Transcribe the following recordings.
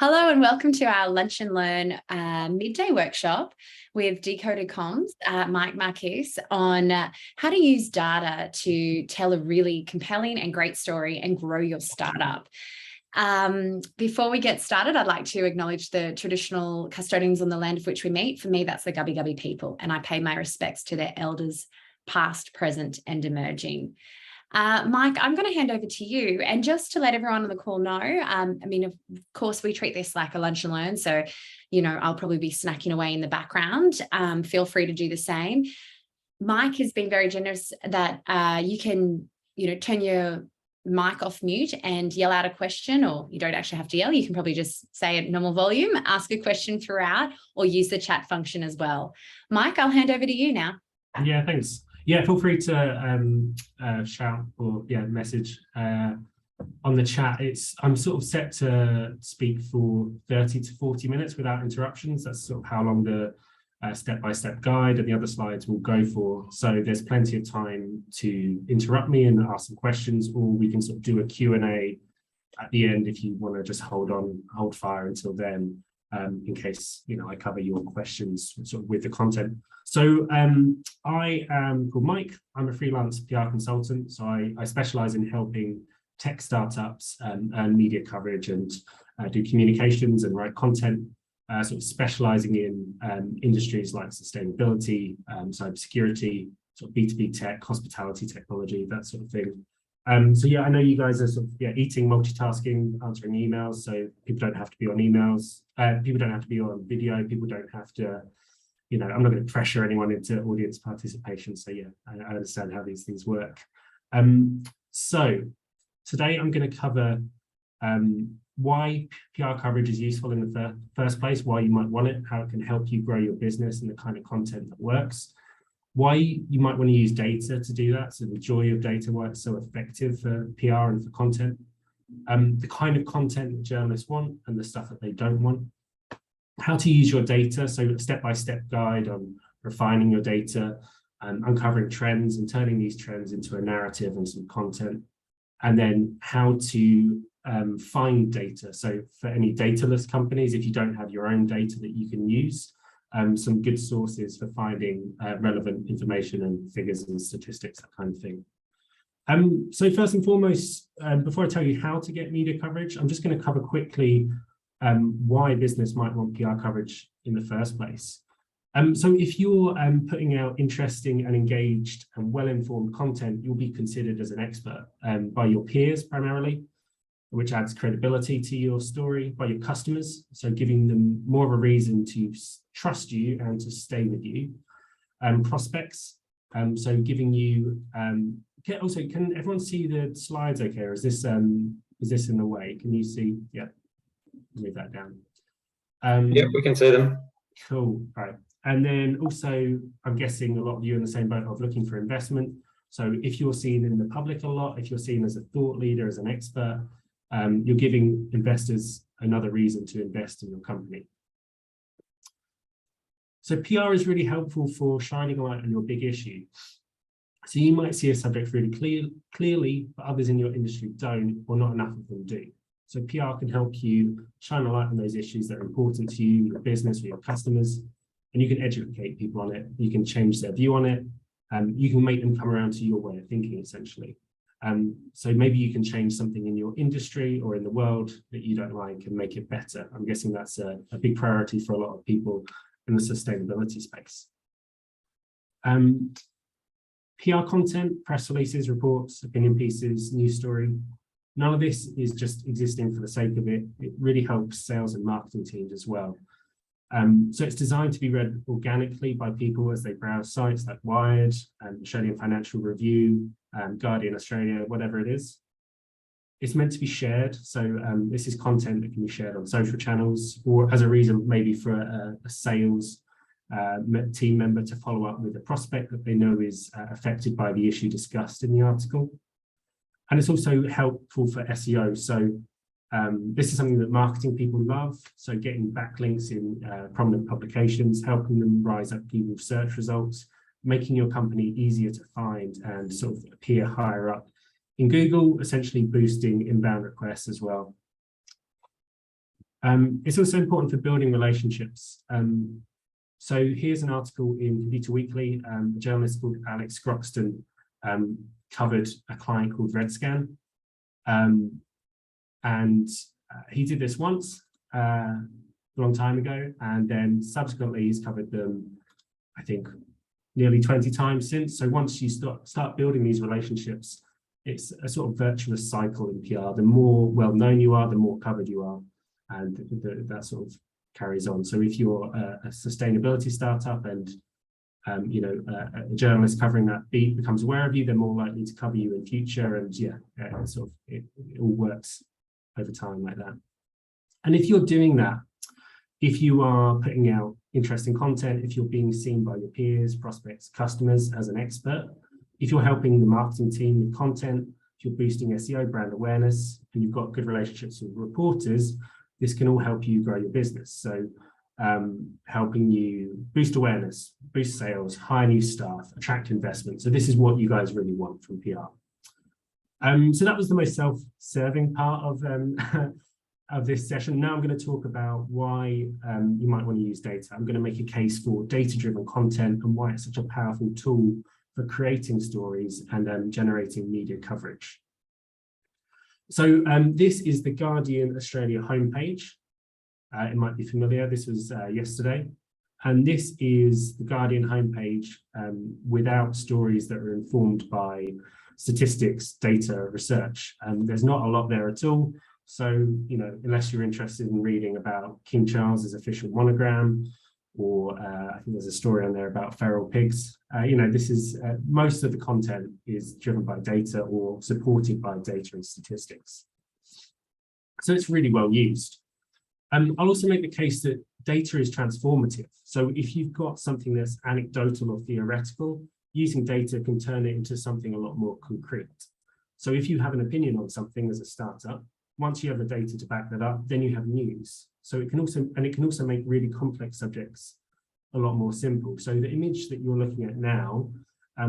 Hello and welcome to our Lunch and Learn midday workshop with Decoded Comms, Mike Marquise, on how to use data to tell a really compelling and great story and grow your startup. Before we get started, I'd like to acknowledge the traditional custodians on the land of which we meet. For me, that's the Gubbi Gubbi people, and I pay my respects to their elders, past, present, and emerging. Mike, I'm going to hand over to you. And just to let everyone on the call know, of course, we treat this like a lunch and learn. So, I'll probably be snacking away in the background. Feel free to do the same. Mike has been very generous that you can, turn your mic off mute and yell out a question, or you don't actually have to yell. You can probably just say at normal volume, ask a question throughout, or use the chat function as well. Mike, I'll hand over to you now. Yeah, thanks. Yeah, feel free to shout or message on the chat. I'm sort of set to speak for 30 to 40 minutes without interruptions. That's sort of how long the step-by-step guide and the other slides will go for. So there's plenty of time to interrupt me and ask some questions, or we can sort of do a Q&A at the end if you want to just hold fire until then, in case I cover your questions sort of with the content. So I am called Mike. I'm a freelance PR consultant. So I specialize in helping tech startups earn media coverage and do communications and write content, sort of specializing in industries like sustainability, cybersecurity, sort of B2B tech, hospitality technology, that sort of thing. So yeah, I know you guys are sort of eating, multitasking, answering emails. So people don't have to be on emails. People don't have to be on video. People don't have to, I'm not going to pressure anyone into audience participation. So yeah, I understand how these things work. So today I'm going to cover why PR coverage is useful in the first place, why you might want it, how it can help you grow your business and the kind of content that works, why you might want to use data to do that, so the joy of data, why it's so effective for PR and for content, the kind of content that journalists want and the stuff that they don't want, how to use your data, so a step-by-step guide on refining your data, uncovering trends and turning these trends into a narrative and some content, and then how to find data. So for any dataless companies, if you don't have your own data that you can use, some good sources for finding relevant information and figures and statistics, that kind of thing. So first and foremost, before I tell you how to get media coverage, I'm just going to cover quickly why business might want PR coverage in the first place. So if you're putting out interesting and engaged and well-informed content, you'll be considered as an expert by your peers primarily, which adds credibility to your story, by your customers, so giving them more of a reason to trust you and to stay with you. Prospects, so giving you, also, can everyone see the slides okay, or is this in the way? Can you see? Yeah, move that down. Yeah, we can see them. Cool, all right. And then also, I'm guessing a lot of you are in the same boat of looking for investment. So if you're seen in the public a lot, if you're seen as a thought leader, as an expert, you're giving investors another reason to invest in your company. So PR is really helpful for shining a light on your big issue. So you might see a subject really clearly, but others in your industry don't, or not enough of them do. So PR can help you shine a light on those issues that are important to you, your business, or your customers, and you can educate people on it. You can change their view on it. You can make them come around to your way of thinking, essentially. So maybe you can change something in your industry or in the world that you don't like and make it better. I'm guessing that's a big priority for a lot of people in the sustainability space. PR content, press releases, reports, opinion pieces, news story. None of this is just existing for the sake of it. It really helps sales and marketing teams as well. So it's designed to be read organically by people as they browse sites like Wired, Australian Financial Review, Guardian Australia, whatever it is. It's meant to be shared. So this is content that can be shared on social channels, or as a reason maybe for a sales team member to follow up with a prospect that they know is affected by the issue discussed in the article. And it's also helpful for SEO. So this is something that marketing people love. So getting backlinks in prominent publications, helping them rise up Google search results, making your company easier to find and sort of appear higher up in Google, essentially boosting inbound requests as well. It's also important for building relationships. So here's an article in Computer Weekly. A journalist called Alex Croxton covered a client called RedScan. He did this once a long time ago, and then subsequently he's covered them, I think, nearly 20 times since. So once you start building these relationships, it's a sort of virtuous cycle in PR. The more well-known you are, the more covered you are, and that sort of carries on. So if you're a sustainability startup and a journalist covering that beat becomes aware of you, they're more likely to cover you in future, and it all works over time like that. And if you're doing that, if you are putting out interesting content, if you're being seen by your peers, prospects, customers as an expert, if you're helping the marketing team with content, if you're boosting SEO brand awareness, and you've got good relationships with reporters, this can all help you grow your business. So helping you boost awareness, boost sales, hire new staff, attract investment. So this is what you guys really want from PR. So that was the most self-serving part of this session. Now I'm going to talk about why you might want to use data. I'm going to make a case for data-driven content and why it's such a powerful tool for creating stories and generating media coverage. So this is the Guardian Australia homepage. It might be familiar. This was yesterday. And this is the Guardian homepage without stories that are informed by statistics, data, research. There's not a lot there at all. So, unless you're interested in reading about King Charles's official monogram, or I think there's a story on there about feral pigs, this is most of the content is driven by data or supported by data and statistics. So it's really well used. I'll also make the case that data is transformative. So if you've got something that's anecdotal or theoretical, using data can turn it into something a lot more concrete. So if you have an opinion on something as a startup, once you have the data to back that up, then you have news. So it can also make really complex subjects a lot more simple. So the image that you're looking at now,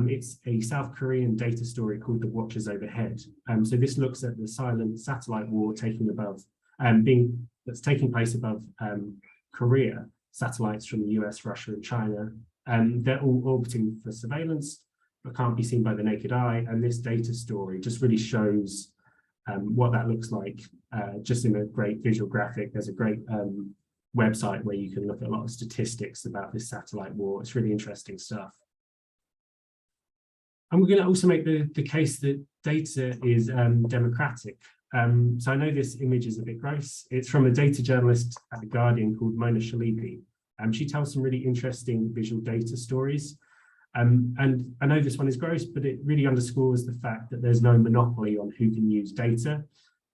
it's a South Korean data story called The Watchers Overhead. So this looks at the silent satellite war that's taking place above Korea, satellites from the US, Russia, and China. They're all orbiting for surveillance, but can't be seen by the naked eye. And this data story just really shows what that looks like, just in a great visual graphic. There's a great website where you can look at a lot of statistics about this satellite war. It's really interesting stuff. And we're going to also make the case that data is democratic. So I know this image is a bit gross. It's from a data journalist at The Guardian called Mona Shalibi. She tells some really interesting visual data stories. And I know this one is gross, but it really underscores the fact that there's no monopoly on who can use data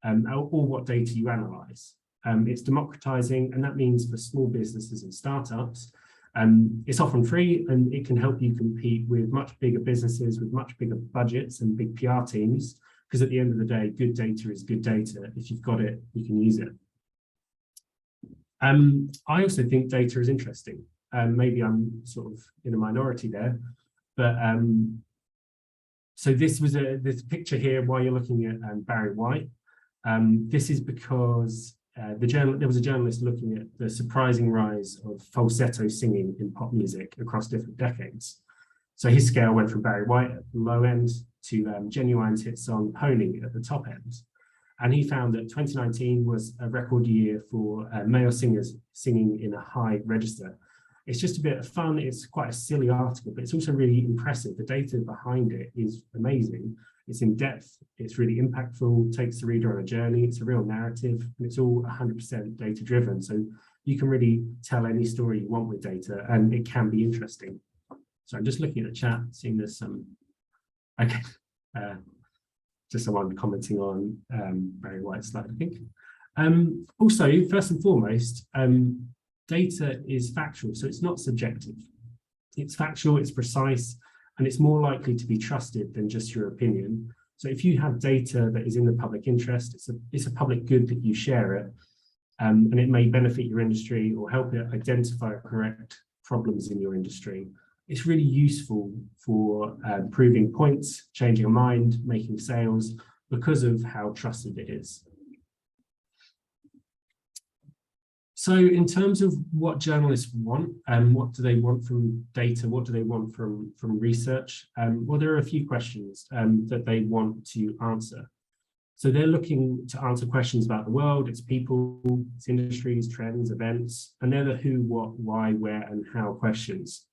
or what data you analyze. It's democratizing, and that means for small businesses and startups, it's often free, and it can help you compete with much bigger businesses with much bigger budgets and big PR teams, because at the end of the day, good data is good data. If you've got it, you can use it. I also think data is interesting. Maybe I'm sort of in a minority there, but so this was this picture here while you're looking at Barry White. This is because there was a journalist looking at the surprising rise of falsetto singing in pop music across different decades. So his scale went from Barry White at the low end to Genuine's hit song Pony at the top end. And he found that 2019 was a record year for male singers singing in a high register. It's just a bit of fun. It's quite a silly article, but it's also really impressive. The data behind it is amazing. It's in depth. It's really impactful, takes the reader on a journey. It's a real narrative, and it's all 100% data driven. So you can really tell any story you want with data, and it can be interesting. So I'm just looking at the chat, seeing there's some, okay, just someone commenting on Barry White's slide, I think. Also, first and foremost, data is factual, so it's not subjective. It's factual, it's precise, and it's more likely to be trusted than just your opinion. So if you have data that is in the public interest, it's a public good that you share it, and it may benefit your industry or help it identify correct problems in your industry. It's really useful for proving points, changing a mind, making sales, because of how trusted it is. So in terms of what journalists want, what do they want from data? What do they want from research? Well, there are a few questions that they want to answer. So they're looking to answer questions about the world, its people, its industries, trends, events, and they're the who, what, why, where, and how questions,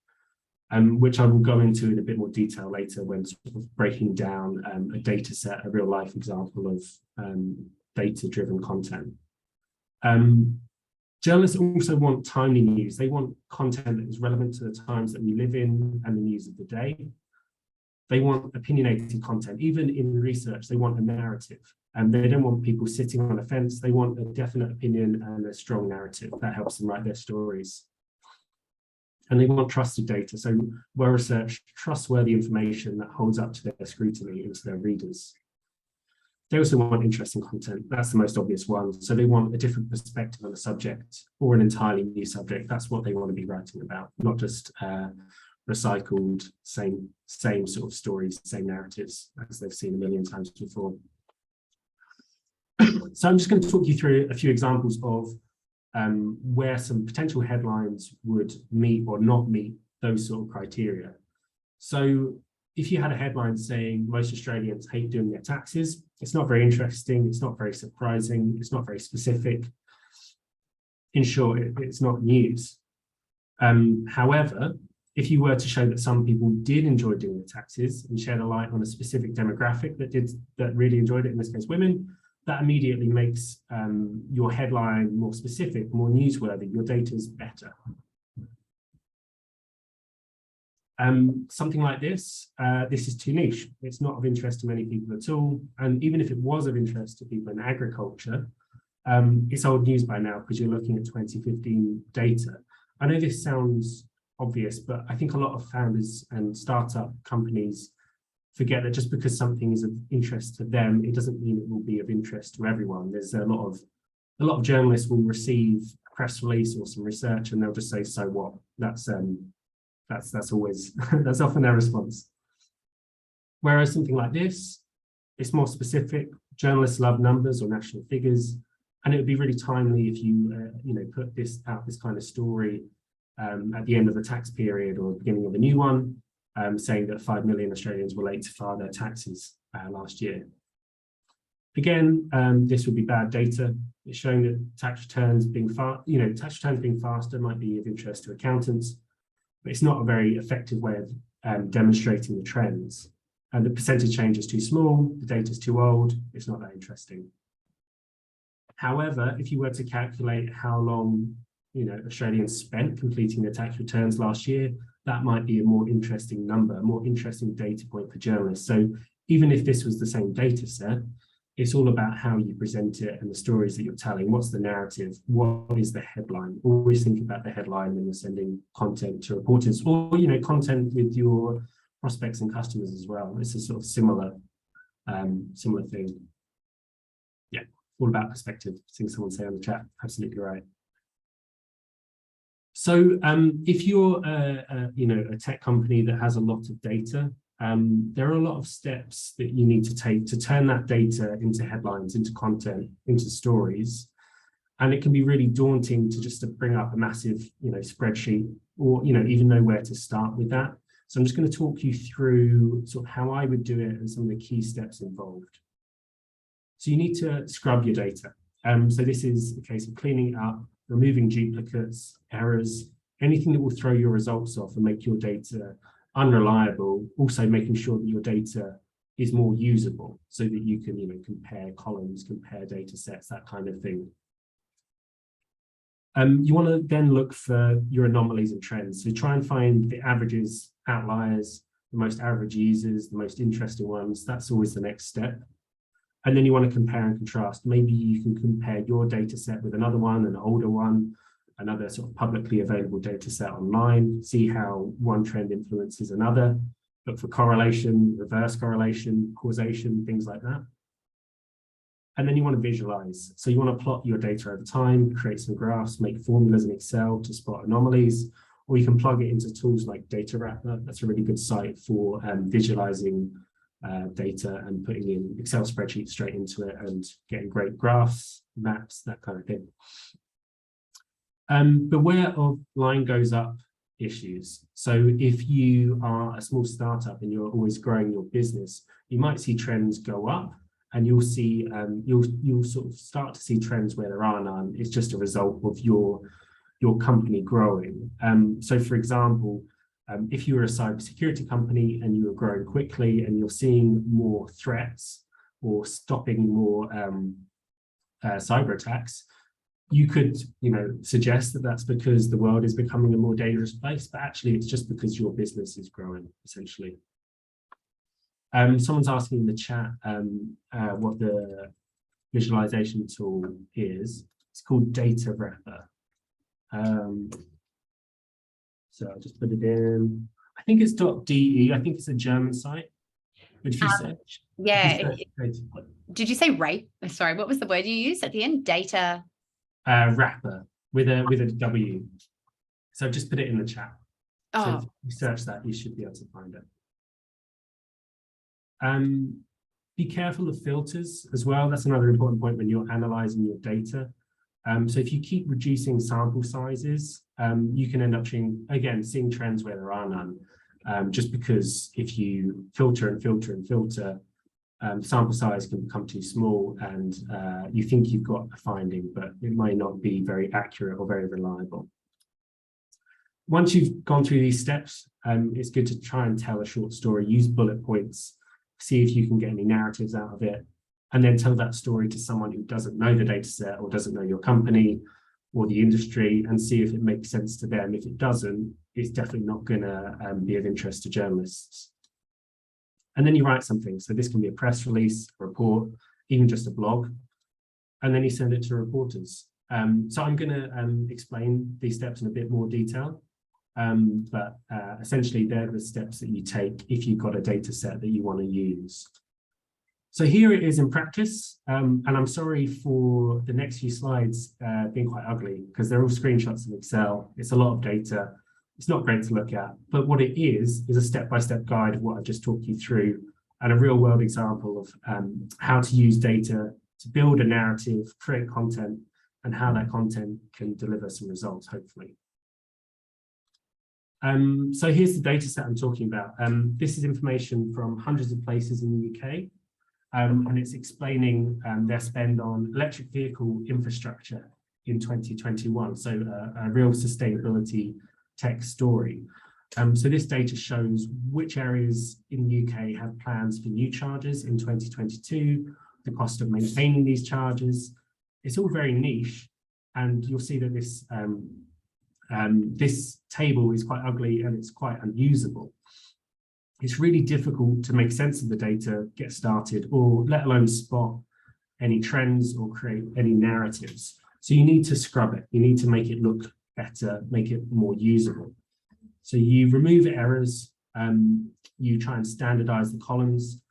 which I will go into in a bit more detail later when sort of breaking down a data set, a real life example of data-driven content. Journalists also want timely news. They want content that is relevant to the times that we live in and the news of the day. They want opinionated content. Even in research, they want a narrative. And they don't want people sitting on a fence. They want a definite opinion and a strong narrative that helps them write their stories. And they want trusted data. So well-researched, trustworthy information that holds up to their scrutiny and to their readers. They also want interesting content. That's the most obvious one. So they want a different perspective on a subject or an entirely new subject. That's what they want to be writing about, not just recycled, same sort of stories, same narratives as they've seen a million times before. So I'm just going to talk you through a few examples of where some potential headlines would meet or not meet those sort of criteria. So if you had a headline saying most Australians hate doing their taxes, it's not very interesting, it's not very surprising, it's not very specific. In short, it's not news. However, if you were to show that some people did enjoy doing the taxes and shed a light on a specific demographic that really enjoyed it, in this case women, that immediately makes your headline more specific, more newsworthy. Your data is better. Something like this, this is too niche. It's not of interest to many people at all. And even if it was of interest to people in agriculture, it's old news by now because you're looking at 2015 data. I know this sounds obvious, but I think a lot of founders and startup companies forget that just because something is of interest to them, it doesn't mean it will be of interest to everyone. There's a lot of journalists will receive a press release or some research and they'll just say, so what? That's always, that's often their response. Whereas something like this, it's more specific. Journalists love numbers or national figures, and it would be really timely if you, put this kind of story at the end of the tax period or beginning of a new one, saying that 5 million Australians were late to file their taxes last year. Again, this would be bad data. It's showing that tax returns being faster might be of interest to accountants, but it's not a very effective way of demonstrating the trends. And the percentage change is too small, the data is too old, it's not that interesting. However, if you were to calculate how long Australians spent completing their tax returns last year, that might be a more interesting number, a more interesting data point for journalists. So even if this was the same data set, it's all about how you present it and the stories that you're telling. What's the narrative? What is the headline? Always think about the headline when you're sending content to reporters or, content with your prospects and customers as well. It's a sort of similar thing. Yeah, all about perspective. Seeing someone say on the chat, absolutely right. So if you're a tech company that has a lot of data, there are a lot of steps that you need to take to turn that data into headlines, into content, into stories. And it can be really daunting to just bring up a massive spreadsheet or even know where to start with that. So I'm just going to talk you through sort of how I would do it and some of the key steps involved. So you need to scrub your data. So this is a case of cleaning it up, removing duplicates, errors, anything that will throw your results off and make your data unreliable. Also making sure that your data is more usable so that you can compare columns, compare data sets, that kind of thing. You want to then look for your anomalies and trends. So try and find the averages, outliers, the most average users, the most interesting ones. That's always the next step. And then you want to compare and contrast. Maybe you can compare your data set with another one, an older one, another sort of publicly available data set online, see how one trend influences another, look for correlation, reverse correlation, causation, things like that. And then you want to visualize. So you want to plot your data over time, create some graphs, make formulas in Excel to spot anomalies, or you can plug it into tools like Data Wrapper. That's a really good site for visualizing data and putting in Excel spreadsheets straight into it and getting great graphs, maps, that kind of thing. Beware of line goes up issues. So if you are a small startup and you're always growing your business, you might see trends go up, and you'll see you'll sort of start to see trends where there are none. It's just a result of your company growing. So for example, if you were a cybersecurity company and you were growing quickly and you're seeing more threats or stopping more cyber attacks, you could, suggest that that's because the world is becoming a more dangerous place, but actually it's just because your business is growing, essentially. Someone's asking in the chat what the visualization tool is. It's called Data Wrapper. So I'll just put it in. I think it's .de. I think it's a German site. But if you search, yeah. Did you say rape? Sorry, what was the word you used at the end? Data wrapper with a W. So just put it in the chat. Oh. So if you search that, you should be able to find it. Be careful of filters as well. That's another important point when you're analyzing your data. So if you keep reducing sample sizes, you can end up seeing trends where there are none. Just because if you filter and filter and filter, sample size can become too small, and you think you've got a finding, but it might not be very accurate or very reliable. Once you've gone through these steps, it's good to try and tell a short story, use bullet points, see if you can get any narratives out of it, and then tell that story to someone who doesn't know the data set or doesn't know your company or the industry, and see if it makes sense to them. If it doesn't, it's definitely not going to be of interest to journalists. And then you write something. So this can be a press release, a report, even just a blog, and then you send it to reporters. So I'm going to explain these steps in a bit more detail, but essentially they're the steps that you take if you've got a data set that you want to use. So here it is in practice, and I'm sorry for the next few slides being quite ugly, because they're all screenshots of Excel. It's a lot of data. It's not great to look at, but what it is a step-by-step guide of what I've just talked you through, and a real-world example of how to use data to build a narrative, create content, and how that content can deliver some results, hopefully. So here's the data set I'm talking about. This is information from hundreds of places in the UK. And it's explaining their spend on electric vehicle infrastructure in 2021. So a real sustainability tech story. So this data shows which areas in the UK have plans for new chargers in 2022, the cost of maintaining these chargers. It's all very niche, and you'll see that this table is quite ugly and it's quite unusable. It's really difficult to make sense of the data, get started, or let alone spot any trends or create any narratives. So you need to scrub it. You need to make it look better, make it more usable. So you remove errors, you try and standardize the columns.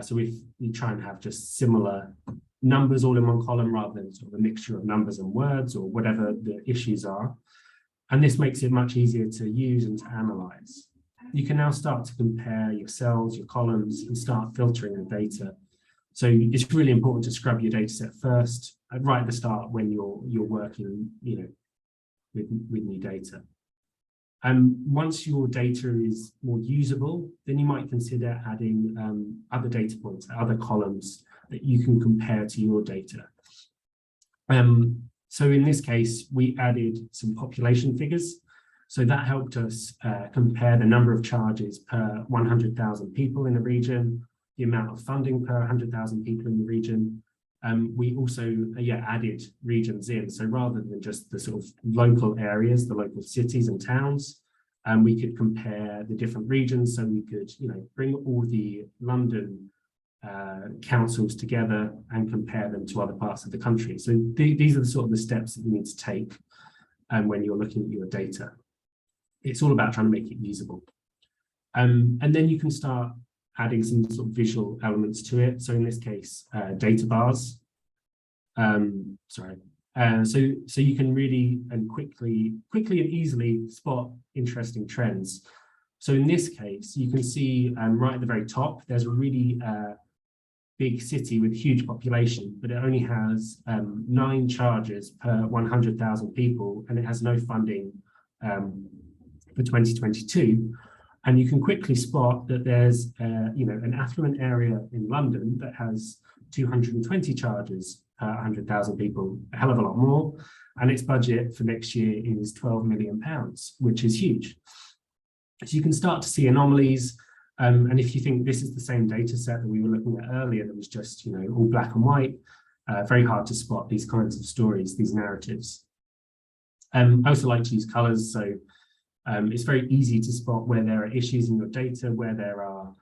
So if you try and have just similar numbers all in one column rather than sort of a mixture of numbers and words or whatever the issues are. And this makes it much easier to use and to analyze. You can now start to compare your cells, your columns, and start filtering the data. So it's really important to scrub your data set first, right at the start when you're working, with new data. And once your data is more usable, then you might consider adding other data points, other columns that you can compare to your data. So in this case, we added some population figures. So that helped us compare the number of charges per 100,000 people in the region, the amount of funding per 100,000 people in the region. We also added regions in. So rather than just the sort of local areas, the local cities and towns, we could compare the different regions. So we could, bring all the London councils together and compare them to other parts of the country. So these are the sort of the steps that you need to take when you're looking at your data. It's all about trying to make it usable. And then you can start adding some sort of visual elements to it. So in this case, data bars. So you can really and quickly and easily spot interesting trends. So in this case, you can see right at the very top, there's a really big city with huge population, but it only has 9 chargers per 100,000 people, and it has no funding for 2022. And you can quickly spot that there's an affluent area in London that has 220 chargers per 100,000 people, a hell of a lot more. And its budget for next year is £12 million, which is huge. So you can start to see anomalies. And if you think this is the same data set that we were looking at earlier, that was just all black and white, very hard to spot these kinds of stories, these narratives. I also like to use colors, so it's very easy to spot where there are issues in your data, where there are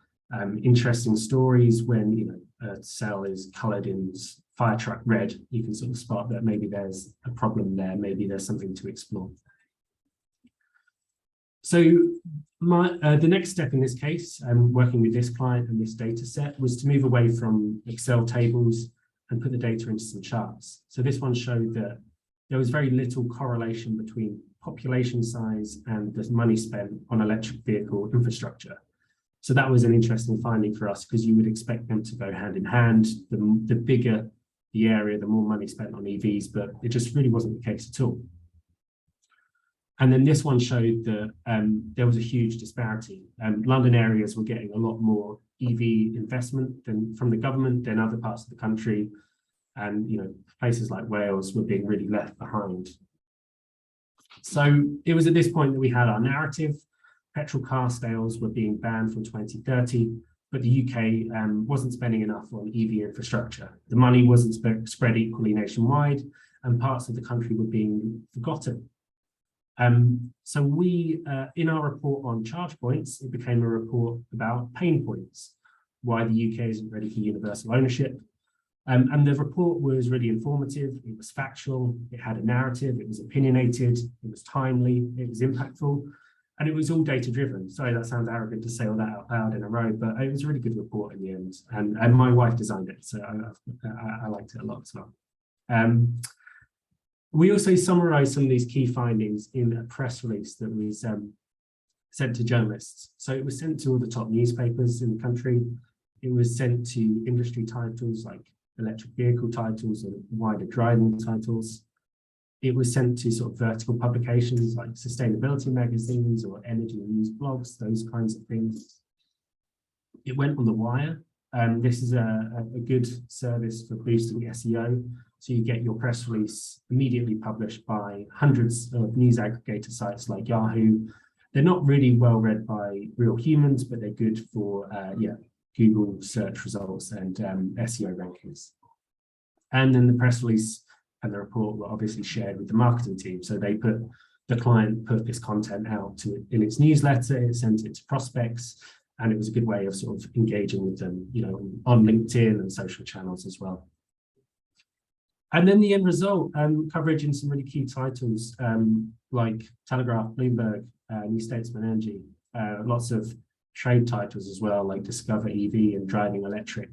interesting stories. When a cell is colored in fire truck red, you can sort of spot that maybe there's a problem there, maybe there's something to explore. So the next step in this case, working with this client and this data set, was to move away from Excel tables and put the data into some charts. So this one showed that there was very little correlation between population size and the money spent on electric vehicle infrastructure. So that was an interesting finding for us, because you would expect them to go hand in hand. The bigger the area, the more money spent on EVs, but it just really wasn't the case at all. And then this one showed that there was a huge disparity. London areas were getting a lot more EV investment from the government than other parts of the country. And places like Wales were being really left behind. So it was at this point that we had our narrative. Petrol car sales were being banned from 2030, but the UK wasn't spending enough on EV infrastructure. The money wasn't spread equally nationwide, and parts of the country were being forgotten. So we, in our report on charge points, it became a report about pain points, why the UK isn't ready for universal ownership. And the report was really informative, it was factual, it had a narrative, it was opinionated, it was timely, it was impactful, and it was all data-driven. Sorry, that sounds arrogant to say all that out loud in a row, but it was a really good report in the end. And my wife designed it, so I liked it a lot as well. We also summarised some of these key findings in a press release that was sent to journalists. So it was sent to all the top newspapers in the country. It was sent to industry titles like electric vehicle titles and wider driving titles. It was sent to sort of vertical publications like sustainability magazines or energy news blogs, those kinds of things. It went on the wire. This is a good service for boosting SEO. So you get your press release immediately published by hundreds of news aggregator sites like Yahoo. They're not really well read by real humans, but they're good for Google search results and SEO rankings. And then the press release and the report were obviously shared with the marketing team. So the client put this content out in its newsletter, it sent it to prospects, and it was a good way of sort of engaging with them, on LinkedIn and social channels as well. And then the end result, coverage in some really key titles like Telegraph, Bloomberg, New Statesman Energy, lots of trade titles as well, like Discover EV and Driving Electric.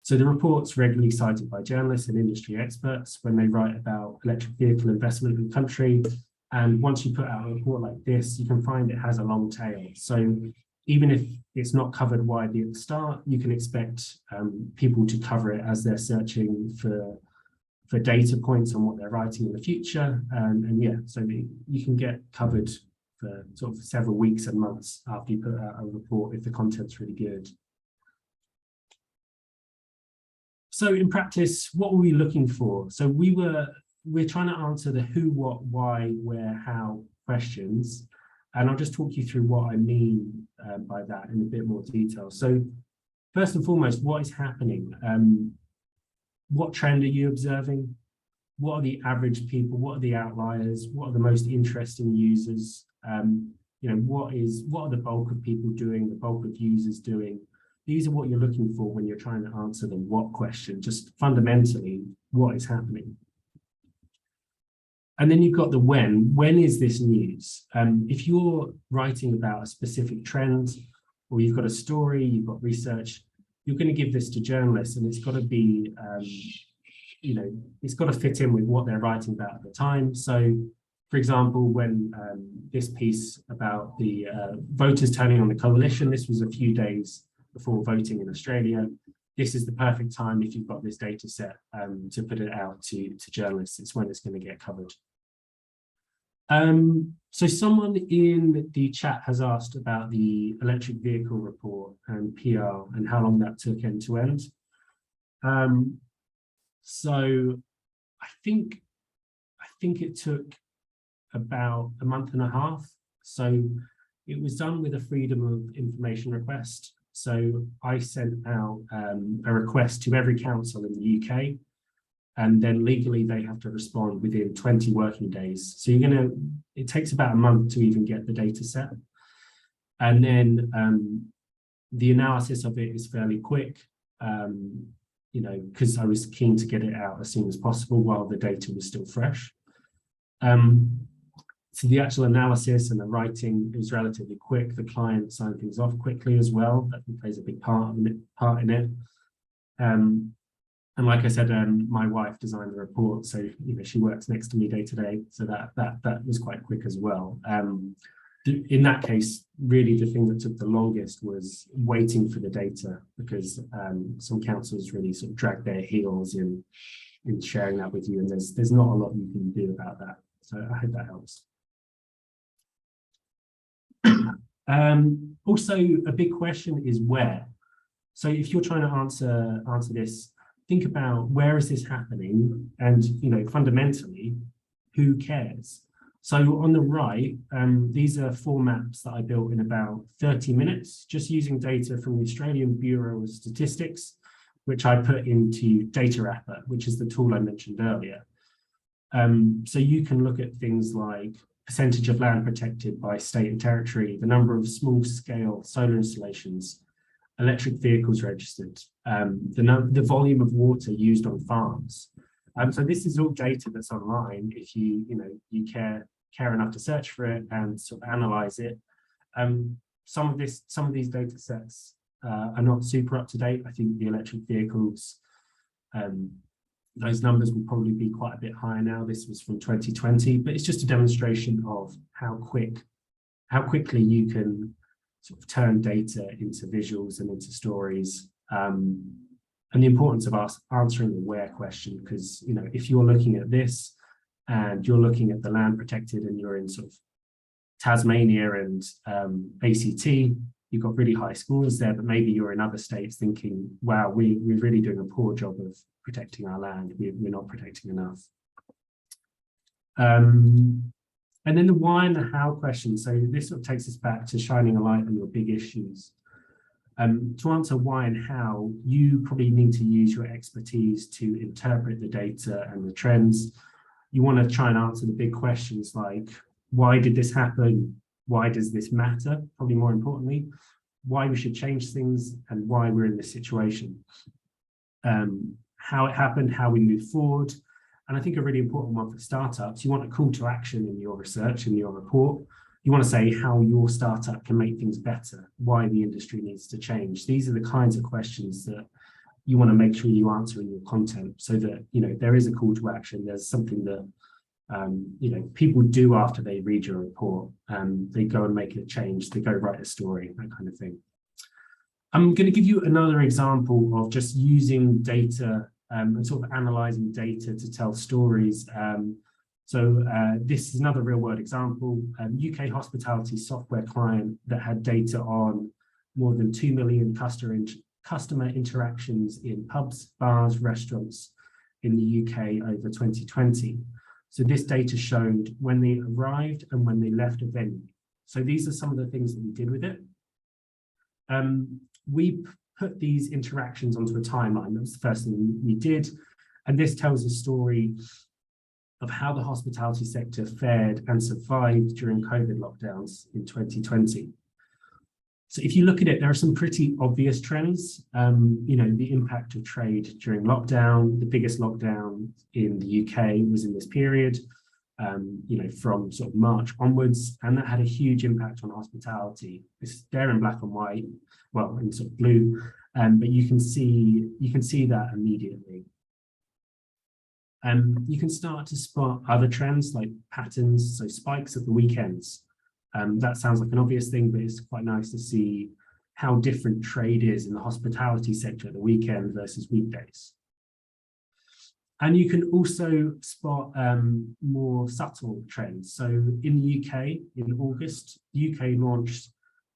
So the report's regularly cited by journalists and industry experts when they write about electric vehicle investment in the country. And once you put out a report like this, you can find it has a long tail. So even if it's not covered widely at the start, you can expect people to cover it as they're searching for data points on what they're writing in the future. So you can get covered for sort of several weeks and months after you put out a report if the content's really good. So in practice, what were we looking for? So we're trying to answer the who, what, why, where, how questions. And I'll just talk you through what I mean by that in a bit more detail. So first and foremost, what is happening? What trend are you observing? What are the average people? What are the outliers? What are the most interesting users? What are the bulk of people doing, the bulk of users doing? These are what you're looking for when you're trying to answer the what question, just fundamentally, what is happening? And then you've got the when. When is this news? If you're writing about a specific trend, or you've got a story, you've got research, you're going to give this to journalists, and it's got to be, it's got to fit in with what they're writing about at the time. So, for example, when this piece about the voters turning on the coalition, this was a few days before voting in Australia. this is the perfect time if you've got this data set to put it out to journalists. It's when it's going to get covered. So someone in the chat has asked about the electric vehicle report and PR and how long that took end to end. So I think it took about a month and a half. So it was done with a freedom of information request. So I sent out a request to every council in the UK, and then legally they have to respond within 20 working days. So it takes about a month to even get the data set. And then the analysis of it is fairly quick, because I was keen to get it out as soon as possible while the data was still fresh. So the actual analysis and the writing is relatively quick. The client signed things off quickly as well. That plays a big part in it. And like I said, my wife designed the report, so she works next to me day to day. So that was quite quick as well. In that case, really the thing that took the longest was waiting for the data, because some councils really sort of dragged their heels in sharing that with you, and there's not a lot you can do about that. So I hope that helps. Also, a big question is where. So if you're trying to answer this, think about where is this happening, and fundamentally, who cares? So on the right, these are 4 maps that I built in about 30 minutes, just using data from the Australian Bureau of Statistics, which I put into Data Wrapper, which is the tool I mentioned earlier. So you can look at things like percentage of land protected by state and territory, the number of small-scale solar installations, electric vehicles registered, the volume of water used on farms. So this is all data that's online if you care enough to search for it and sort of analyze it. Some of these data sets are not super up to date. I think the electric vehicles, those numbers will probably be quite a bit higher now. This was from 2020, but it's just a demonstration of how quickly you can sort of turn data into visuals and into stories, and the importance of answering the where question, because if you're looking at this and you're looking at the land protected and you're in sort of Tasmania and ACT, you've got really high scores there, but maybe you're in other states thinking, wow, we're really doing a poor job of protecting our land. We're not protecting enough. And then the why and the how question. So this sort of takes us back to shining a light on your big issues. To answer why and how, you probably need to use your expertise to interpret the data and the trends. You want to try and answer the big questions like, why did this happen? Why does this matter? Probably more importantly, why we should change things and why we're in this situation. How it happened, how we move forward. And I think a really important one for startups, you want a call to action in your research, in your report. You want to say how your startup can make things better, why the industry needs to change. These are the kinds of questions that you want to make sure you answer in your content, so that there is a call to action. There's something that people do after they read your report. They go and make a change, they go write a story, that kind of thing. I'm going to give you another example of just using data and sort of analyzing data to tell stories. So this is another real world example. UK hospitality software client that had data on more than 2 million customer interactions in pubs, bars, restaurants in the UK over 2020. So this data showed when they arrived and when they left a venue. So these are some of the things that we did with it. We put these interactions onto a timeline. That was the first thing we did. And this tells a story of how the hospitality sector fared and survived during COVID lockdowns in 2020. So if you look at it, there are some pretty obvious trends. The impact of trade during lockdown. The biggest lockdown in the UK was in this period, from sort of March onwards, and that had a huge impact on hospitality. It's there in black and white, well, in sort of blue, but you can see that immediately. You can start to spot other trends like patterns, so spikes at the weekends. That sounds like an obvious thing, but it's quite nice to see how different trade is in the hospitality sector at the weekend versus weekdays. And you can also spot more subtle trends. So in the UK, in August, the UK launched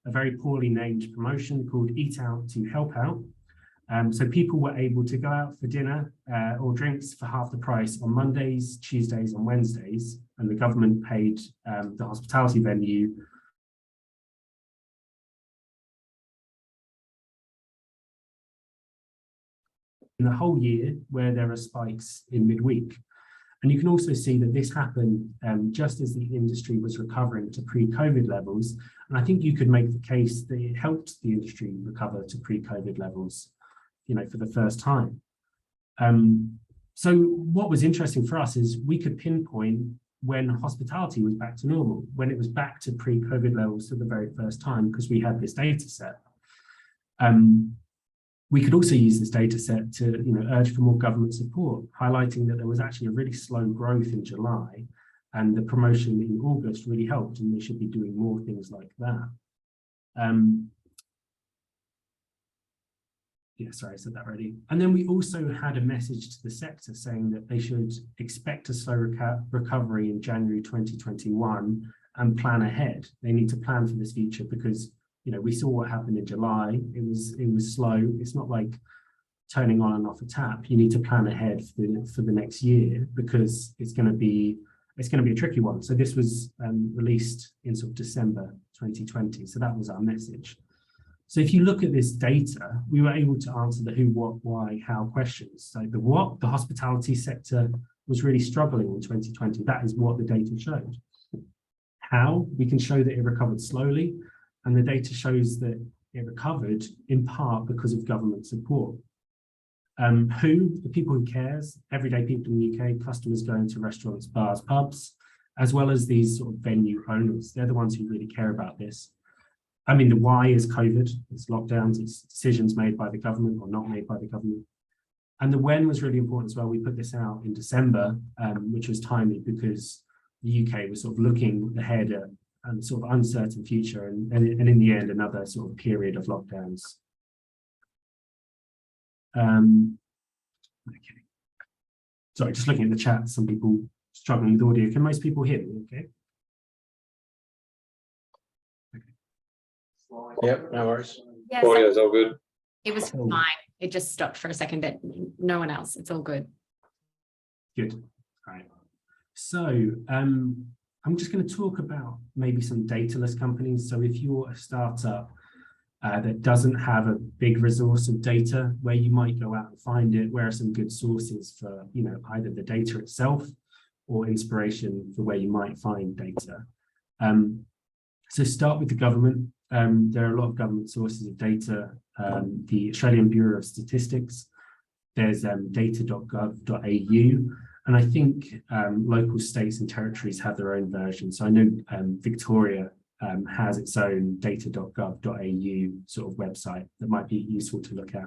a very poorly named promotion called Eat Out to Help Out. So people were able to go out for dinner or drinks for half the price on Mondays, Tuesdays, and Wednesdays, and the government paid the hospitality venue in the whole year where there are spikes in midweek. And you can also see that this happened just as the industry was recovering to pre-COVID levels. And I think you could make the case that it helped the industry recover to pre-COVID levels, you know, for the first time. So what was interesting for us is we could pinpoint when hospitality was back to normal, when it was back to pre-COVID levels for the very first time, because we had this data set. We could also use this data set to, you know, urge for more government support, highlighting that there was actually a really slow growth in July, and the promotion in August really helped, and they should be doing more things like that. Yeah, sorry, I said that already. And then we also had a message to the sector saying that they should expect a slow recovery in January 2021 and plan ahead. They need to plan for this future because, you know, we saw what happened in July. It was slow. It's not like turning on and off a tap. You need to plan ahead for the next year because it's going to be a tricky one. So this was released in sort of December 2020. So that was our message. So if you look at this data, we were able to answer the who, what, why, how questions. So the what, the hospitality sector was really struggling in 2020. That is what the data showed. How, we can show that it recovered slowly, and the data shows that it recovered in part because of government support. Who, the people who cares, everyday people in the UK, customers going to restaurants, bars, pubs, as well as these sort of venue owners. They're the ones who really care about this. I mean, the why is COVID, it's lockdowns, it's decisions made by the government or not made by the government. And the when was really important as well. We put this out in December, which was timely because the UK was sort of looking ahead at a sort of uncertain future and in the end, another sort of period of lockdowns. Okay. Sorry, just looking at the chat, some people struggling with audio. Can most people hear me okay? Yep, no worries. Yes, Audio's all good. it was fine. It just stopped for a second, but no one else. It's all good. Good. All right. So I'm just going to talk about maybe some dataless companies. So if you're a startup that doesn't have a big resource of data, where you might go out and find it, where are some good sources for, you know, either the data itself or inspiration for where you might find data. So start with the government. There are a lot of government sources of data. The Australian Bureau of Statistics, there's data.gov.au, and I think local states and territories have their own version. So I know Victoria has its own data.gov.au sort of website that might be useful to look at.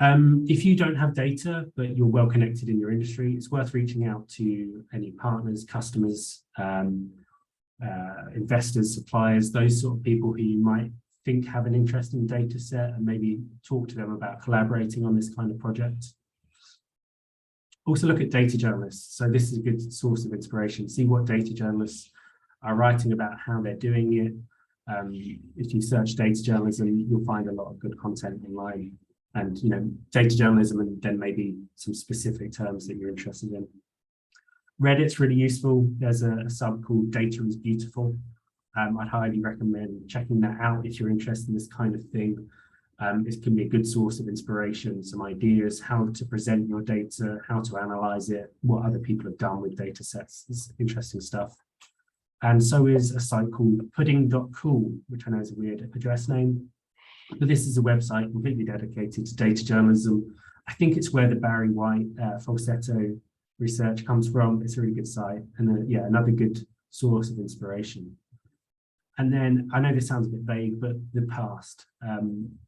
If you don't have data, but you're well connected in your industry, it's worth reaching out to any partners, customers, investors, suppliers, those sort of people who you might think have an interesting data set, and maybe talk to them about collaborating on this kind of project. Also look at data journalists. So this is a good source of inspiration. See what data journalists are writing about, how they're doing it. If you search data journalism, you'll find a lot of good content online, and, you know, data journalism, and then maybe some specific terms that you're interested in. Reddit's really useful. There's a sub called Data is Beautiful. I'd highly recommend checking that out if you're interested in this kind of thing. It can be a good source of inspiration, some ideas, how to present your data, how to analyze it, what other people have done with data sets. It's interesting stuff. And so is a site called pudding.cool, which I know is a weird address name, but this is a website completely dedicated to data journalism. I think it's where the Barry White falsetto research comes from. It's a really good site, and yeah, another good source of inspiration. And then I know this sounds a bit vague, but the past.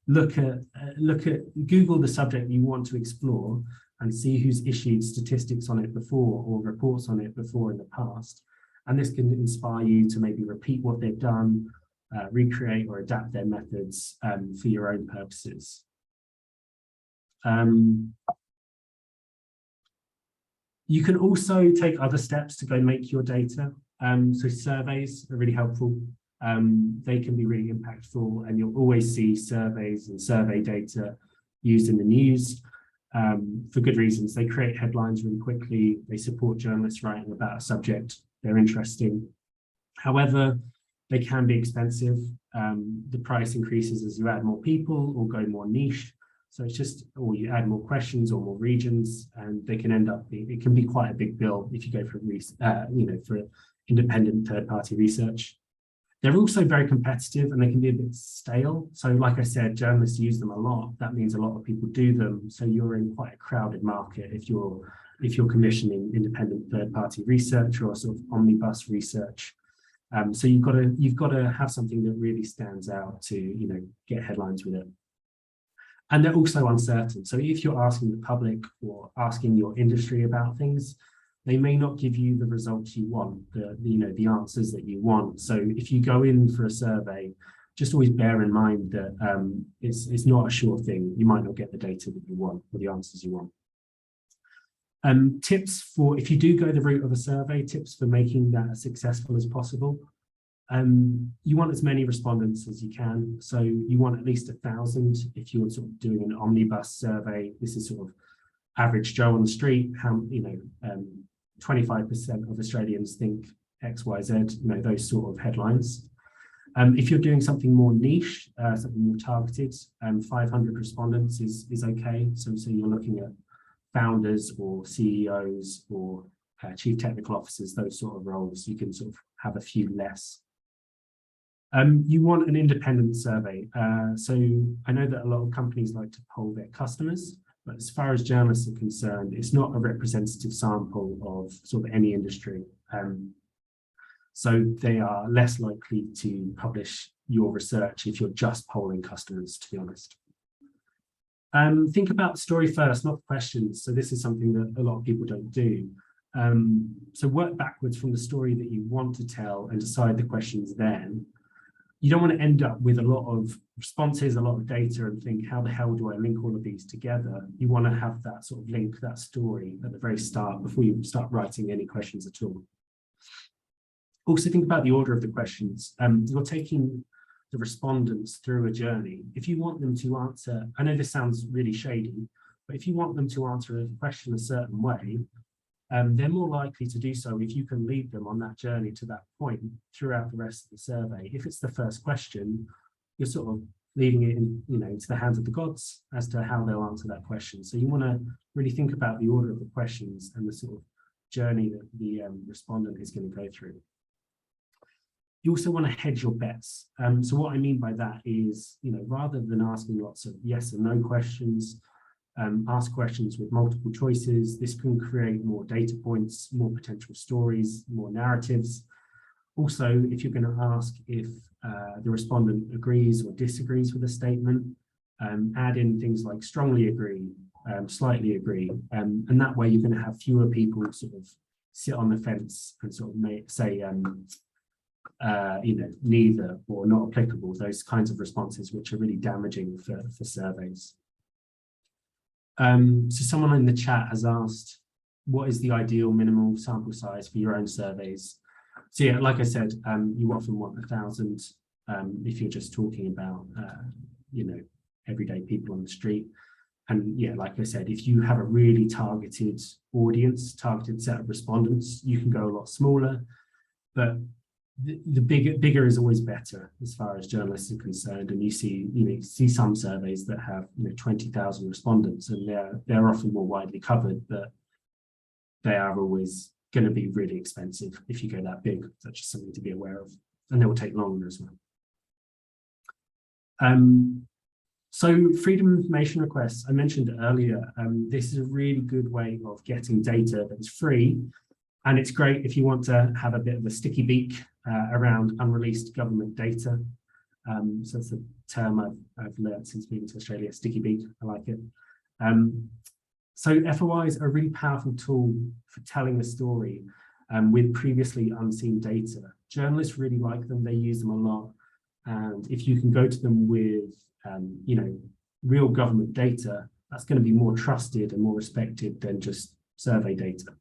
Look at Google the subject you want to explore and see who's issued statistics on it before or reports on it before in the past. And this can inspire you to maybe repeat what they've done, recreate or adapt their methods for your own purposes. You can also take other steps to go make your data. So surveys are really helpful. They can be really impactful, and you'll always see surveys and survey data used in the news for good reasons. They create headlines really quickly. They support journalists writing about a subject they're interested in. However, they can be expensive. The price increases as you add more people or go more niche. So it's just, or you add more questions or more regions, and they can end up being, it can be quite a big bill if you go for, for independent third-party research. They're also very competitive, and they can be a bit stale. So like I said, journalists use them a lot. That means a lot of people do them. So you're in quite a crowded market if you're commissioning independent third-party research or sort of omnibus research. So you've got to have something that really stands out to get headlines with it. And they're also uncertain. So if you're asking the public or asking your industry about things, they may not give you the results you want, the answers that you want. So if you go in for a survey, just always bear in mind that it's not a sure thing. You might not get the data that you want or the answers you want. Tips for, if you do go the route of a survey, tips for making that as successful as possible. You want as many respondents as you can. So you want at least 1,000 if you're sort of doing an omnibus survey. This is sort of average Joe on the street, how 25% of Australians think X, Y, Z, those sort of headlines. If you're doing something more niche, something more targeted, 500 respondents is okay. So you're looking at founders or CEOs or chief technical officers, those sort of roles. You can sort of have a few less. You want an independent survey. So I know that a lot of companies like to poll their customers, but as far as journalists are concerned, it's not a representative sample of sort of any industry. So they are less likely to publish your research if you're just polling customers, to be honest. Think about the story first, not questions. So this is something that a lot of people don't do. So work backwards from the story that you want to tell and decide the questions then. You don't want to end up with a lot of responses, a lot of data, and think, how the hell do I link all of these together? You want to have that sort of link, that story at the very start before you start writing any questions at all. Also think about the order of the questions. You're taking the respondents through a journey. If you want them to answer, I know this sounds really shady, but if you want them to answer a question a certain way, they're more likely to do so if you can lead them on that journey to that point throughout the rest of the survey. If it's the first question, you're sort of leaving it into the hands of the gods as to how they'll answer that question. So you want to really think about the order of the questions and the sort of journey that the respondent is going to go through. You also want to hedge your bets. So what I mean by that is, rather than asking lots of yes and no questions, ask questions with multiple choices. This can create more data points, more potential stories, more narratives. Also, if you're going to ask if the respondent agrees or disagrees with a statement, add in things like strongly agree, slightly agree, and that way you're going to have fewer people sort of sit on the fence and sort of say, neither or not applicable, those kinds of responses which are really damaging for surveys. So someone in the chat has asked, what is the ideal minimal sample size for your own surveys? So yeah, like I said, you often want 1,000 if you're just talking about, everyday people on the street. And yeah, like I said, if you have a really targeted audience, targeted set of respondents, you can go a lot smaller, but the bigger is always better as far as journalists are concerned. And you see some surveys that have 20,000 respondents, and they're often more widely covered, but they are always going to be really expensive if you go that big. That's just something to be aware of, and they will take longer as well. So freedom of information requests, I mentioned earlier, this is a really good way of getting data that is free. And it's great if you want to have a bit of a sticky beak around unreleased government data. So that's a term I've learned since moving to Australia, sticky beak, I like it. So FOIs are a really powerful tool for telling a story with previously unseen data. Journalists really like them, they use them a lot. And if you can go to them with, real government data, that's going to be more trusted and more respected than just survey data.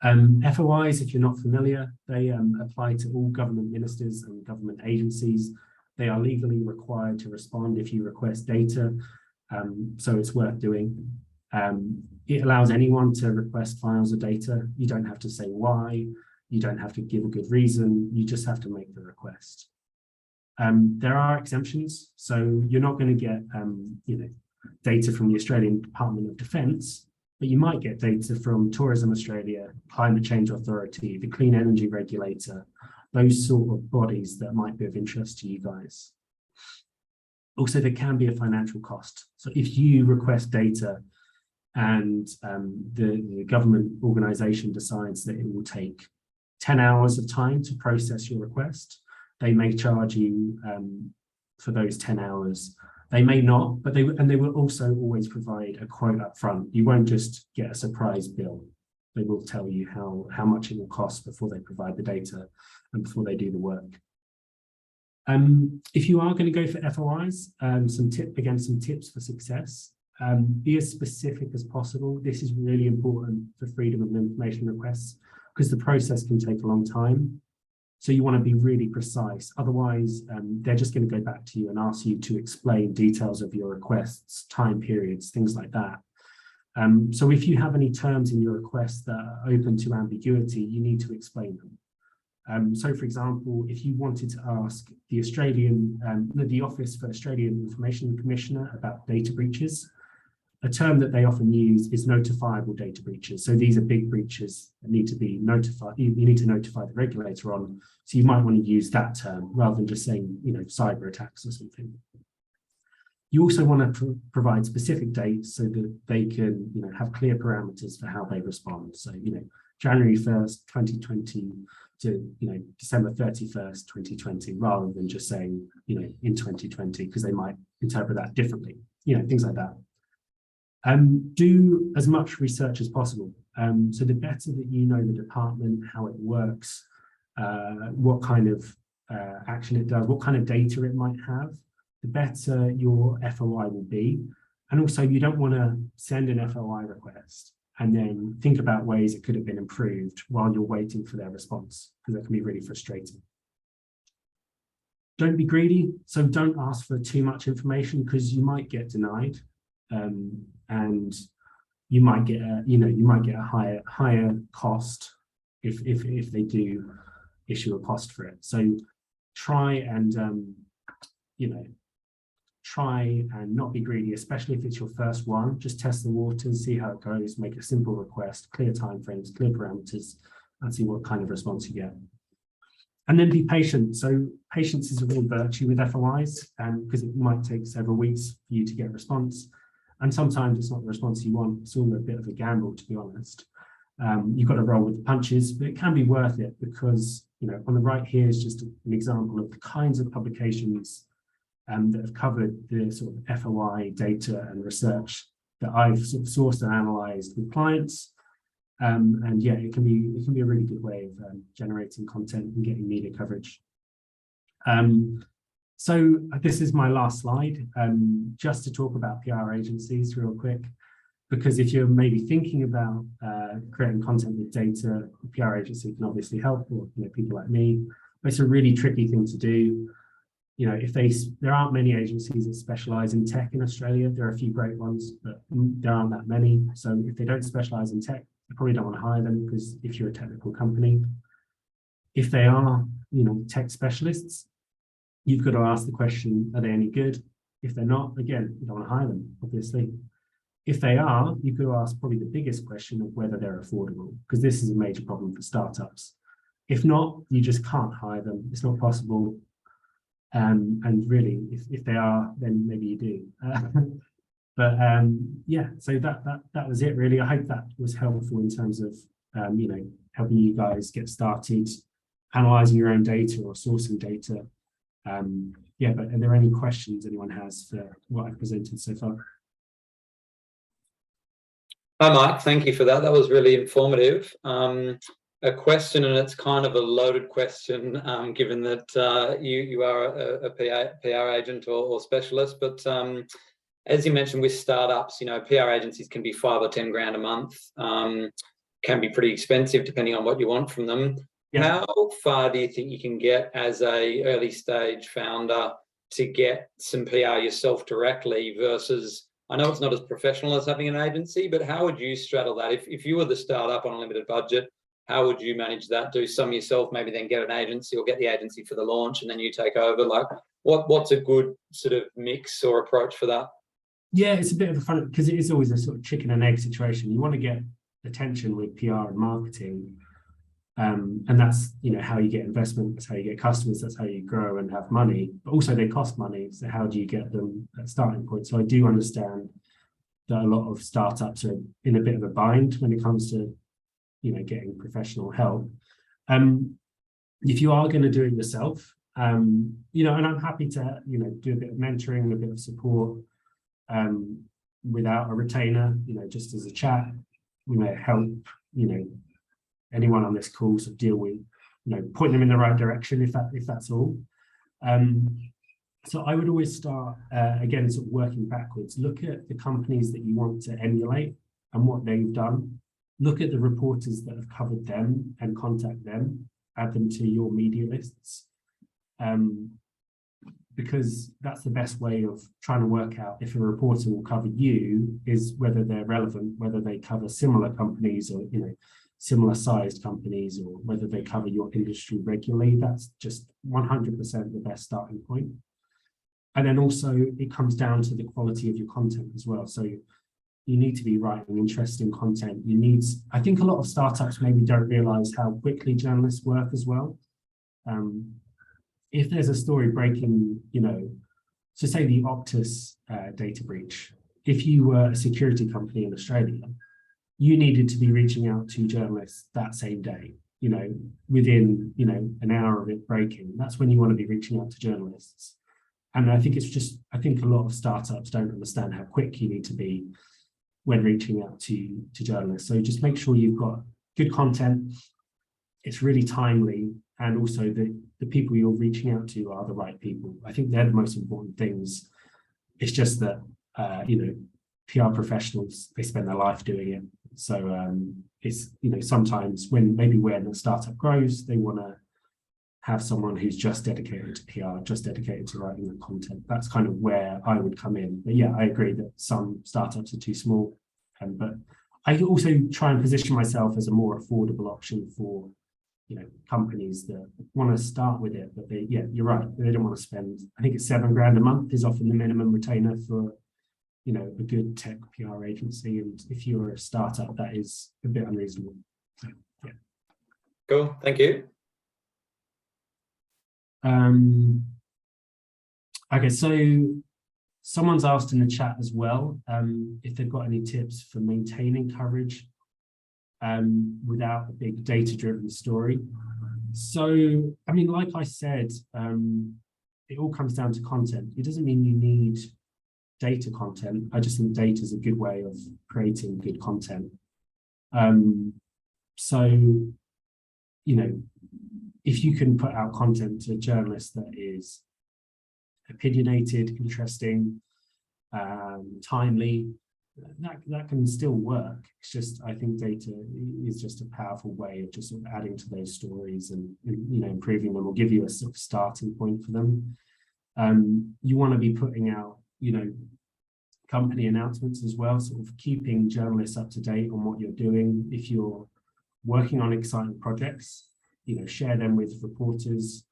FOIs, if you're not familiar, they apply to all government ministers and government agencies. They are legally required to respond if you request data, so it's worth doing. It allows anyone to request files or data. You don't have to say why, you don't have to give a good reason, you just have to make the request. There are exemptions, so you're not going to get data from the Australian Department of Defence, but you might get data from Tourism Australia, Climate Change Authority, the Clean Energy Regulator, those sort of bodies that might be of interest to you guys. Also, there can be a financial cost. So if you request data and the government organisation decides that it will take 10 hours of time to process your request, they may charge you for those 10 hours. They may not, but they will also always provide a quote up front. You won't just get a surprise bill. They will tell you how much it will cost before they provide the data and before they do the work. If you are going to go for FOIs, some tips for success. Be as specific as possible. This is really important for freedom of information requests because the process can take a long time. So you want to be really precise. Otherwise, they're just going to go back to you and ask you to explain details of your requests, time periods, things like that. So if you have any terms in your request that are open to ambiguity, you need to explain them. So for example, if you wanted to ask the Office for Australian Information Commissioner about data breaches, a term that they often use is notifiable data breaches. So these are big breaches that need to be notified. You need to notify the regulator on. So you might want to use that term rather than just saying, cyber attacks or something. You also want to provide specific dates so that they can, have clear parameters for how they respond. So, January 1st, 2020 to, December 31st, 2020, rather than just saying, in 2020, because they might interpret that differently, things like that. Do as much research as possible. So the better that you know the department, how it works, what kind of action it does, what kind of data it might have, the better your FOI will be. And also you don't want to send an FOI request and then think about ways it could have been improved while you're waiting for their response, because that can be really frustrating. Don't be greedy. So don't ask for too much information because you might get denied. And you might get a higher cost if they do issue a cost for it. So try and not be greedy, especially if it's your first one. Just test the waters, see how it goes, make a simple request, clear timeframes, clear parameters, and see what kind of response you get. And then be patient. So patience is a real virtue with FOIs, because it might take several weeks for you to get a response. And sometimes it's not the response you want. It's all a bit of a gamble, to be honest. You've got to roll with the punches, but it can be worth it because, on the right here is just an example of the kinds of publications that have covered the sort of FOI data and research that I've sort of sourced and analysed with clients. And yeah, it can be a really good way of generating content and getting media coverage. So this is my last slide, just to talk about PR agencies real quick, because if you're maybe thinking about creating content with data, a PR agency can obviously help, or people like me, but it's a really tricky thing to do. There aren't many agencies that specialize in tech in Australia. There are a few great ones, but there aren't that many. So if they don't specialize in tech, you probably don't want to hire them, because if you're a technical company, if they are, tech specialists, you've got to ask the question, are they any good? If they're not, again, you don't want to hire them, obviously. If they are, you've got to ask probably the biggest question of whether they're affordable, because this is a major problem for startups. If not, you just can't hire them. It's not possible. And really, if they are, then maybe you do. But yeah, so that was it, really. I hope that was helpful in terms of, helping you guys get started analysing your own data or sourcing data. Yeah, but are there any questions anyone has for what I've presented so far? Hi, Mark. Thank you for that. That was really informative. a question, and it's kind of a loaded question, given that you are a PR agent or specialist. But as you mentioned, with startups, you know, PR agencies can be 5 or 10 grand a month. Can be pretty expensive depending on what you want from them. Yeah. How far do you think you can get as a early stage founder to get some PR yourself directly versus, I know it's not as professional as having an agency, but how would you straddle that? If you were the startup on a limited budget, how would you manage that? Do some yourself, maybe then get an agency, or get the agency for the launch and then you take over? Like, what's a good sort of mix or approach for that? Yeah, it's a bit of a fun, because it is always a sort of chicken and egg situation. You want to get attention with PR and marketing, and that's, you know, how you get investment, that's how you get customers, that's how you grow and have money, but also they cost money. So how do you get them at starting point? So I do understand that a lot of startups are in a bit of a bind when it comes to, you know, getting professional help. If you are going to do it yourself, you know, and I'm happy to, you know, do a bit of mentoring, a bit of support, without a retainer, you know, just as a chat, you know, help, you know, anyone on this call sort of deal with, you know, point them in the right direction if that's all. So I would always start, again, sort of working backwards. Look at the companies that you want to emulate and what they've done. Look at the reporters that have covered them and contact them, add them to your media lists. Because that's the best way of trying to work out if a reporter will cover you, is whether they're relevant, whether they cover similar companies or, you know, similar sized companies, or whether they cover your industry regularly. That's just 100% the best starting point. And then also it comes down to the quality of your content as well. So you need to be writing interesting content. I think a lot of startups maybe don't realize how quickly journalists work as well. If there's a story breaking, you know, so say the Optus data breach, if you were a security company in Australia, you needed to be reaching out to journalists that same day, you know, within, you know, an hour of it breaking. That's when you want to be reaching out to journalists. And I think I think a lot of startups don't understand how quick you need to be when reaching out to journalists. So just make sure you've got good content, it's really timely, and also the people you're reaching out to are the right people. I think they're the most important things. It's just that, you know, PR professionals, they spend their life doing it. So it's, you know, sometimes when the startup grows, they want to have someone who's just dedicated to PR, just dedicated to writing the content. That's kind of where I would come in. But yeah, I agree that some startups are too small. But I also try and position myself as a more affordable option for, you know, companies that want to start with it. But you're right, they don't want to spend, I think it's $7 grand a month is often the minimum retainer for, you know, a good tech PR agency. And if you're a startup, that is a bit unreasonable. So, yeah. Cool, thank you. Okay, so someone's asked in the chat as well, if they've got any tips for maintaining coverage without a big data-driven story. So, I mean, like I said, it all comes down to content. It doesn't mean you need data content. I just think data is a good way of creating good content. So, you know, if you can put out content to a journalist that is opinionated, interesting, timely, that can still work. It's just, I think data is just a powerful way of just sort of adding to those stories and, you know, improving them, or give you a sort of starting point for them. You want to be putting out, you know, company announcements as well, sort of keeping journalists up to date on what you're doing. If you're working on exciting projects, you know, share them with reporters,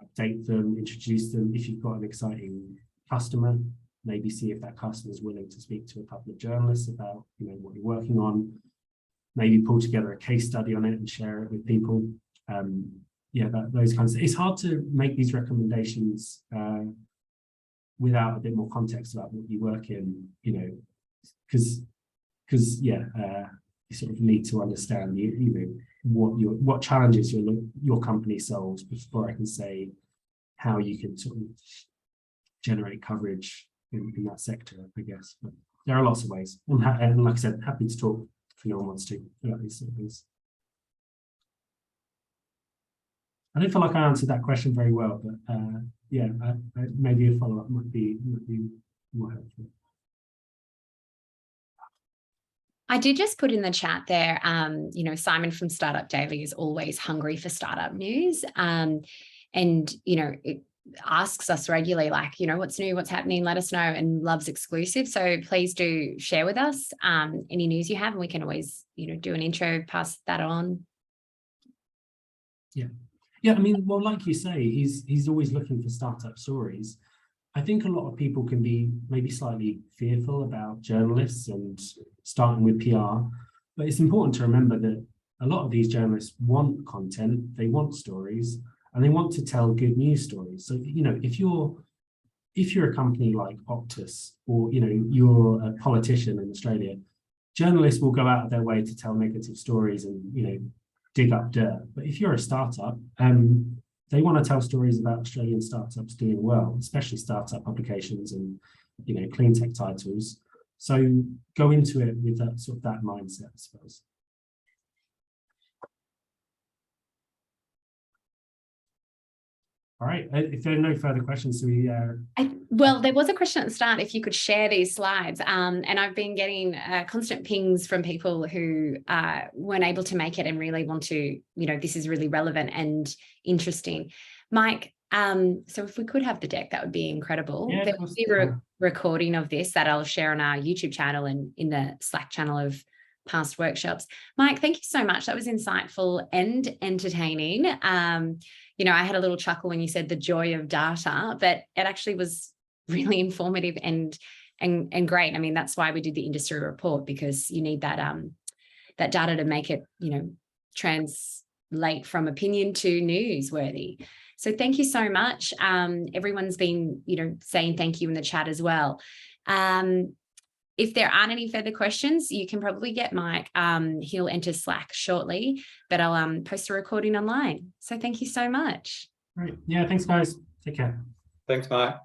update them, introduce them. If you've got an exciting customer, maybe see if that customer is willing to speak to a couple of journalists about, you know, what you're working on. Maybe pull together a case study on it and share it with people. Yeah, those kinds of, it's hard to make these recommendations without a bit more context about what you work in, you know, because yeah, you sort of need to understand, you know, what challenges your company solves before I can say how you can sort of generate coverage in that sector, I guess. But there are lots of ways. And like I said, happy to talk if anyone wants to about these sort of things. I don't feel like I answered that question very well, but yeah, maybe a follow-up might be more helpful. I did just put in the chat there, you know, Simon from Startup Daily is always hungry for startup news. And, you know, it asks us regularly, like, you know, what's new, what's happening, let us know, and loves exclusive. So please do share with us any news you have, and we can always, you know, do an intro, pass that on. Yeah. Yeah, I mean, well, like you say, he's always looking for startup stories. I think a lot of people can be maybe slightly fearful about journalists and starting with PR, but it's important to remember that a lot of these journalists want content, they want stories, and they want to tell good news stories. So, you know, if you're a company like Optus, or, you know, you're a politician in Australia, journalists will go out of their way to tell negative stories and, you know, dig up dirt. But if you're a startup, they want to tell stories about Australian startups doing well, especially startup publications and, you know, clean tech titles. So go into it with that sort of that mindset, I suppose. All right, if there are no further questions, well, there was a question at the start, if you could share these slides, and I've been getting constant pings from people who weren't able to make it and really want to, you know, this is really relevant and interesting. Mike, so if we could have the deck, that would be incredible. Yeah, there will be a recording of this that I'll share on our YouTube channel and in the Slack channel of past workshops. Mike, thank you so much. That was insightful and entertaining. You know, I had a little chuckle when you said the joy of data, but it actually was really informative and great. I mean, that's why we did the industry report, because you need that that data to make it, you know, translate from opinion to newsworthy. So thank you so much. Everyone's been, you know, saying thank you in the chat as well. If there aren't any further questions, you can probably get Mike. He'll enter Slack shortly, but I'll post a recording online. So thank you so much. Right. Yeah, thanks, guys. Take care. Thanks, Mike.